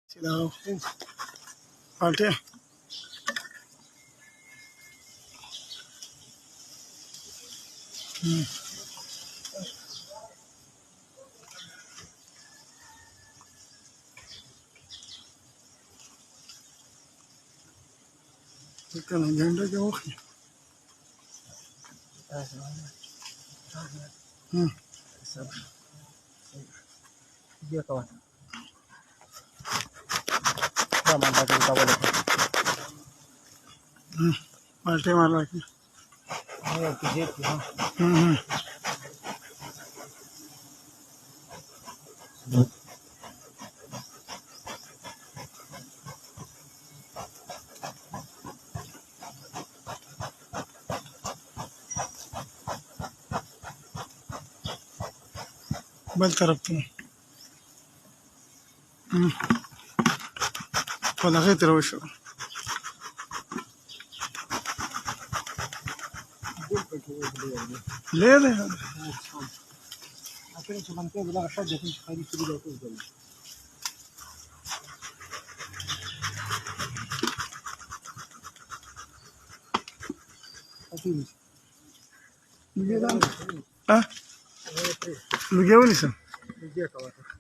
Silahı paltaya. Bukan agenda jauh ya. Dia kawan. Sama ada kawan. Paltaya मार रखी. Ayo kijit ya. बल तरफ तुम ولا غير تروشوا ليه ده Akhirnya cuma kayak bilang asal jadi sekali itu dia tuh jadi. Tapi ها لقيوني سن dia kawan.